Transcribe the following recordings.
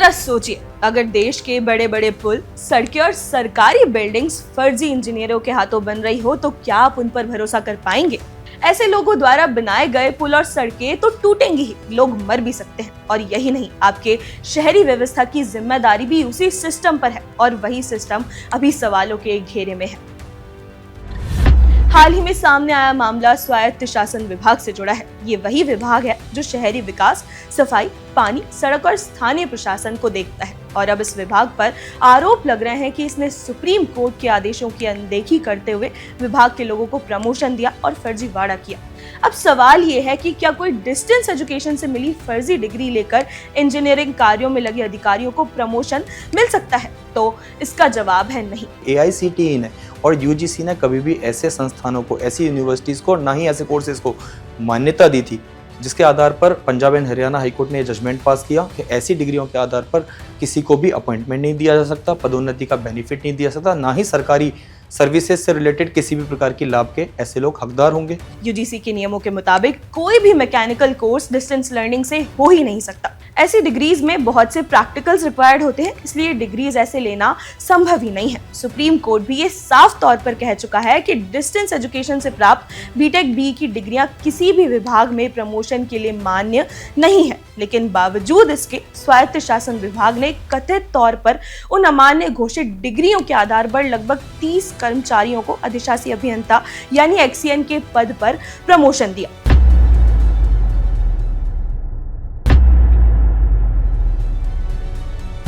जरा सोचिए, अगर देश के बड़े बड़े पुल, सड़कें और सरकारी बिल्डिंग्स फर्जी इंजीनियरों के हाथों बन रही हो तो क्या आप उन पर भरोसा कर पाएंगे? ऐसे लोगों द्वारा बनाए गए पुल और सड़कें तो टूटेंगी ही, लोग मर भी सकते हैं। और यही नहीं, आपके शहरी व्यवस्था की जिम्मेदारी भी उसी सिस्टम पर है और वही सिस्टम अभी सवालों के घेरे में है। हाल ही में सामने आया मामला स्वायत्त शासन विभाग से जुड़ा है। ये वही विभाग है जो शहरी विकास, सफाई, पानी, सड़क और स्थानीय प्रशासन को देखता है। और अब इस विभाग पर आरोप लग रहे हैं कि इसने सुप्रीम कोर्ट के आदेशों की अनदेखी करते हुए विभाग के लोगों को प्रमोशन दिया और फर्जीवाड़ा किया। अब सवाल ये है कि क्या कोई डिस्टेंस एजुकेशन से मिली फर्जी डिग्री लेकर इंजीनियरिंग कार्यों में लगे अधिकारियों को प्रमोशन मिल सकता है? तो इसका जवाब है नहीं। AICTE ने और UGC ने कभी भी ऐसे संस्थानों को, ऐसी यूनिवर्सिटीज को, ना ही ऐसे कोर्सेज को मान्यता दी थी, जिसके आधार पर पंजाब एंड हरियाणा हाईकोर्ट ने जजमेंट पास किया कि ऐसी डिग्रियों के आधार पर किसी को भी अपॉइंटमेंट नहीं दिया जा सकता, पदोन्नति का बेनिफिट नहीं दिया सकता, ना ही सरकारी सर्विसेज से रिलेटेड किसी भी प्रकार की लाभ के ऐसे लोग हकदार होंगे। UGC के नियमों के मुताबिक कोई भी मैकेनिकल कोर्स डिस्टेंस लर्निंग से हो ही नहीं सकता। ऐसी डिग्रीज में बहुत से प्रैक्टिकल्स रिक्वायर्ड होते हैं, इसलिए डिग्रीज ऐसे लेना संभव ही नहीं है। सुप्रीम कोर्ट भी ये साफ तौर पर कह चुका है कि डिस्टेंस एजुकेशन से प्राप्त BTech BE की डिग्रियां किसी भी विभाग में प्रमोशन के लिए मान्य नहीं है। लेकिन बावजूद इसके स्वायत्त शासन विभाग ने कथित तौर पर उन अमान्य घोषित डिग्रियों के आधार पर लगभग 30 कर्मचारियों को अधिशासी अभियंता यानी XCN के पद पर प्रमोशन दिया।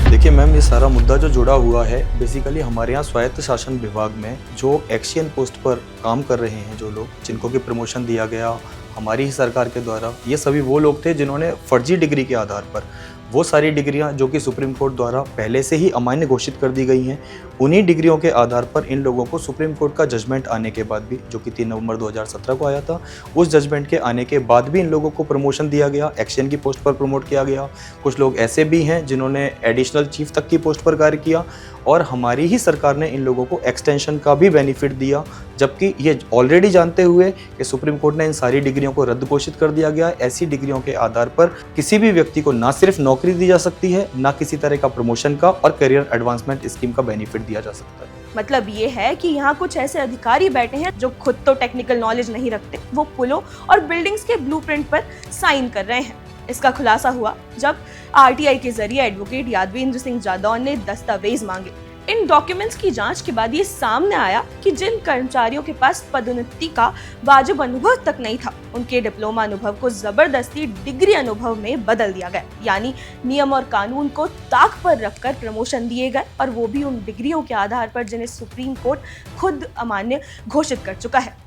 देखिए मैम, ये सारा मुद्दा जो जुड़ा हुआ है, बेसिकली हमारे यहाँ स्वायत्त शासन विभाग में जो XCN पोस्ट पर काम कर रहे हैं, जो लोग जिनको की प्रमोशन दिया गया हमारी ही सरकार के द्वारा, ये सभी वो लोग थे जिन्होंने फर्जी डिग्री के आधार पर वो सारी डिग्रियां जो कि सुप्रीम कोर्ट द्वारा पहले से ही अमान्य घोषित कर दी गई हैं, उन्हीं डिग्रियों के आधार पर इन लोगों को सुप्रीम कोर्ट का जजमेंट आने के बाद भी, जो कि 3 नवंबर 2017 को आया था, उस जजमेंट के आने के बाद भी इन लोगों को प्रमोशन दिया गया, XCN की पोस्ट पर प्रमोट किया गया। कुछ लोग ऐसे भी हैं जिन्होंने एडिशनल चीफ तक की पोस्ट पर कार्य किया और हमारी ही सरकार ने इन लोगों को एक्सटेंशन का भी बेनिफिट दिया, जबकि ये ऑलरेडी जानते हुए कि सुप्रीम कोर्ट ने इन सारी डिग्रियों को रद्द घोषित कर दिया गया। ऐसी डिग्रियों के आधार पर किसी भी व्यक्ति को ना सिर्फ नौकरी दी जा सकती है, ना किसी तरह का प्रमोशन का और करियर एडवांसमेंट स्कीम का बेनिफिट दिया जा सकता है। मतलब ये है कि यहाँ कुछ ऐसे अधिकारी बैठे हैं जो खुद तो टेक्निकल नॉलेज नहीं रखते, वो पुलों और बिल्डिंग्स के ब्लूप्रिंट पर साइन कर रहे हैं। इसका खुलासा हुआ जब RTI के जरिए एडवोकेट यादवेंद्र सिंह जादौन ने दस्तावेज मांगे। इन डॉक्यूमेंट्स की जांच के बाद ये सामने आया कि जिन कर्मचारियों के पास पदोन्नति का वाजिब अनुभव तक नहीं था, उनके डिप्लोमा अनुभव को जबरदस्ती डिग्री अनुभव में बदल दिया गया। यानी नियम और कानून को ताक पर रखकर प्रमोशन दिए गए, और वो भी उन डिग्रियों के आधार पर जिन्हें सुप्रीम कोर्ट खुद अमान्य घोषित कर चुका है।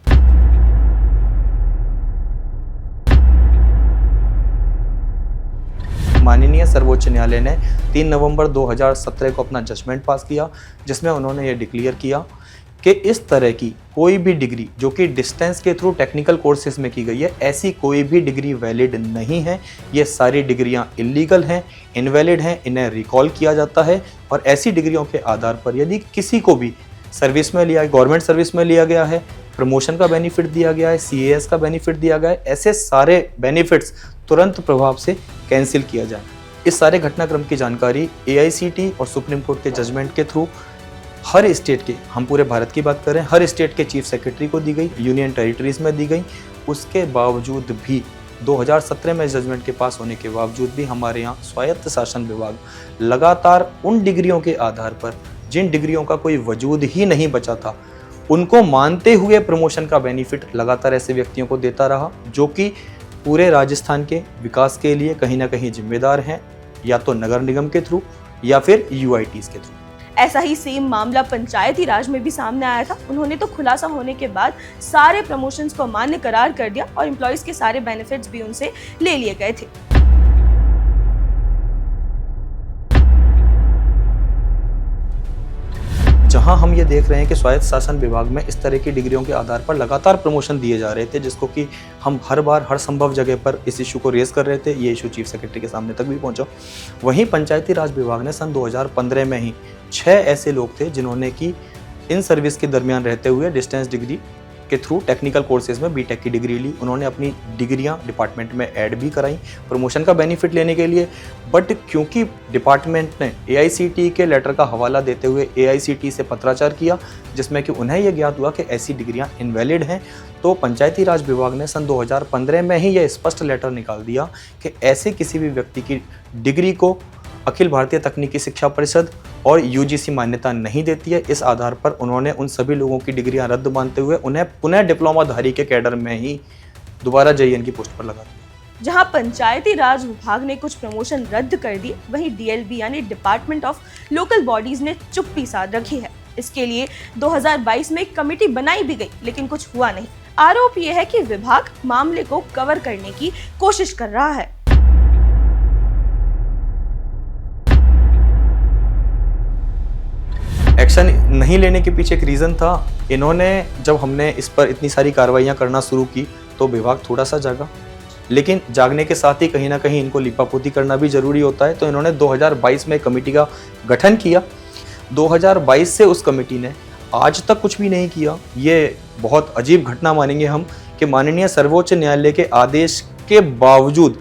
माननीय सर्वोच्च न्यायालय ने 3 नवंबर 2017 को अपना जजमेंट पास किया, जिसमें उन्होंने ये डिक्लेयर किया कि इस तरह की कोई भी डिग्री जो कि डिस्टेंस के थ्रू टेक्निकल कोर्सेज में की गई है, ऐसी कोई भी डिग्री वैलिड नहीं है। ये सारी डिग्रियां इलीगल हैं, इनवैलिड हैं, इन्हें रिकॉल किया जाता है। और ऐसी डिग्रियों के आधार पर यदि किसी को भी सर्विस में लिया, गवर्नमेंट सर्विस में लिया गया है, प्रमोशन का बेनिफिट दिया गया है, CAS का बेनिफिट दिया गया है, ऐसे सारे बेनिफिट्स तुरंत प्रभाव से कैंसिल किया जाए। इस सारे घटनाक्रम की जानकारी AICTE और सुप्रीम कोर्ट के जजमेंट के थ्रू हर स्टेट के, हम पूरे भारत की बात करें, हर स्टेट के चीफ सेक्रेटरी को दी गई, यूनियन टेरिटरीज में दी गई। उसके बावजूद भी 2017 में जजमेंट के पास होने के बावजूद भी हमारे यहाँ स्वायत्त शासन विभाग लगातार उन डिग्रियों के आधार पर, जिन डिग्रियों का कोई वजूद ही नहीं बचा था, उनको मानते हुए प्रमोशन का बेनिफिट लगातार ऐसे व्यक्तियों को देता रहा, जो कि पूरे राजस्थान के विकास के लिए कहीं ना कहीं जिम्मेदार हैं, या तो नगर निगम के थ्रू या फिर UITs के थ्रू। ऐसा ही सेम मामला पंचायती राज में भी सामने आया था। उन्होंने तो खुलासा होने के बाद सारे प्रमोशंस को मान्य करार कर दिया और एम्प्लॉइज के सारे बेनिफिट्स भी उनसे ले लिए गए थे। जहां हम ये देख रहे हैं कि स्वायत्त शासन विभाग में इस तरह की डिग्रियों के आधार पर लगातार प्रमोशन दिए जा रहे थे, जिसको कि हम हर बार हर संभव जगह पर इस इशू को रेज कर रहे थे। ये इशू चीफ सेक्रेटरी के सामने तक भी पहुंचा। वहीं पंचायती राज विभाग ने सन 2015 में ही 6 ऐसे लोग थे जिन्होंने कि इन सर्विस के दरमियान रहते हुए डिस्टेंस डिग्री के थ्रू टेक्निकल कोर्सेज में बीटेक की डिग्री ली। उन्होंने अपनी डिग्रियां डिपार्टमेंट में ऐड भी कराई प्रमोशन का बेनिफिट लेने के लिए, बट क्योंकि डिपार्टमेंट ने AICTE के लेटर का हवाला देते हुए AICTE से पत्राचार किया जिसमें कि उन्हें यह ज्ञात हुआ कि ऐसी डिग्रियां इनवैलिड हैं, तो पंचायती राज विभाग ने सन 2015 में ही यह स्पष्ट लेटर निकाल दिया कि ऐसे किसी भी व्यक्ति की डिग्री को अखिल भारतीय तकनीकी शिक्षा परिषद और UGC मान्यता नहीं देती है। इस आधार पर उन्होंने उन सभी लोगों की डिग्रियां रद्द मानते हुए उन्हें पुनः डिप्लोमाधारी के कैडर में ही दोबारा JEN की पोस्ट पर लगा दिया। जहां पंचायती राज विभाग ने कुछ प्रमोशन रद्द कर दी, वहीं DLB यानी डिपार्टमेंट ऑफ लोकल बॉडीज ने चुप्पी साध रखी है। इसके लिए 2022 में एक कमेटी बनाई भी गई, लेकिन कुछ हुआ नहीं। आरोप यह है कि विभाग मामले को कवर करने की कोशिश कर रहा है। एक्शन नहीं लेने के पीछे एक रीज़न था। इन्होंने जब हमने इस पर इतनी सारी कार्रवाइयाँ करना शुरू की तो विभाग थोड़ा सा जागा, लेकिन जागने के साथ ही कहीं ना कहीं इनको लिपापोती करना भी ज़रूरी होता है। तो इन्होंने 2022 में एक कमेटी का गठन किया। 2022 से उस कमेटी ने आज तक कुछ भी नहीं किया। ये बहुत अजीब घटना मानेंगे हम कि माननीय सर्वोच्च न्यायालय के आदेश के बावजूद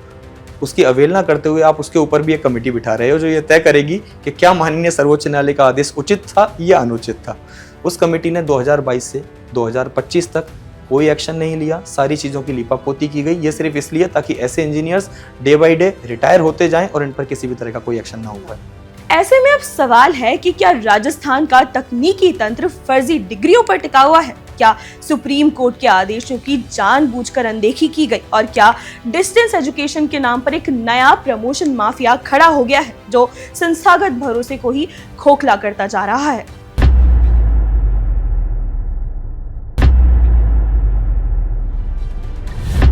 उसकी अवहेलना करते हुए आप उसके ऊपर भी एक कमेटी बिठा रहे हो जो ये तय करेगी कि क्या माननीय सर्वोच्च न्यायालय का आदेश उचित था या अनुचित था। उस कमेटी ने 2022 से 2025 तक कोई एक्शन नहीं लिया। सारी चीज़ों की लिपापोती की गई। ये सिर्फ इसलिए ताकि ऐसे engineers day by day retire होते जाएं और इन पर किसी भी तरह का कोई एक्शन ना हो पाए। ऐसे में अब सवाल है कि क्या राजस्थान का तकनीकी तंत्र फर्जी डिग्रियों पर टिका हुआ है? क्या सुप्रीम कोर्ट के आदेशों की जानबूझकर अनदेखी की गई? और क्या डिस्टेंस एजुकेशन के नाम पर एक नया प्रमोशन माफिया खड़ा हो गया है जो संस्थागत भरोसे को ही खोखला करता जा रहा है?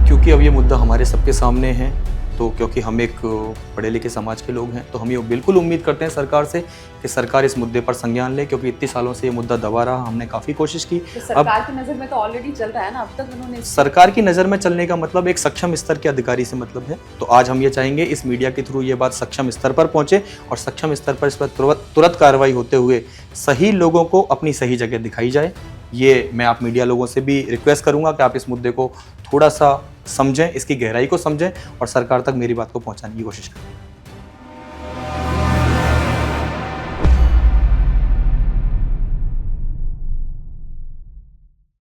क्योंकि अब ये मुद्दा हमारे सबके सामने है, तो क्योंकि हम एक पढ़े लिखे समाज के लोग हैं, तो हम ये बिल्कुल उम्मीद करते हैं सरकार से कि सरकार इस मुद्दे पर संज्ञान ले, क्योंकि इतने सालों से ये मुद्दा दबा रहा। हमने काफ़ी कोशिश की। तो सरकार की नज़र में तो ऑलरेडी चल रहा है ना, अब तक उन्होंने सरकार की नज़र में चलने का मतलब एक सक्षम स्तर के अधिकारी से मतलब है। तो आज हम ये चाहेंगे इस मीडिया के थ्रू ये बात सक्षम स्तर पर पहुंचे और सक्षम स्तर पर इस पर तुरंत कार्रवाई होते हुए सही लोगों को अपनी सही जगह दिखाई जाए। ये मैं आप मीडिया लोगों से भी रिक्वेस्ट करूंगा कि आप इस मुद्दे को थोड़ा सा समझें, इसकी गहराई को समझें और सरकार तक मेरी बात को पहुंचाने की कोशिश करें।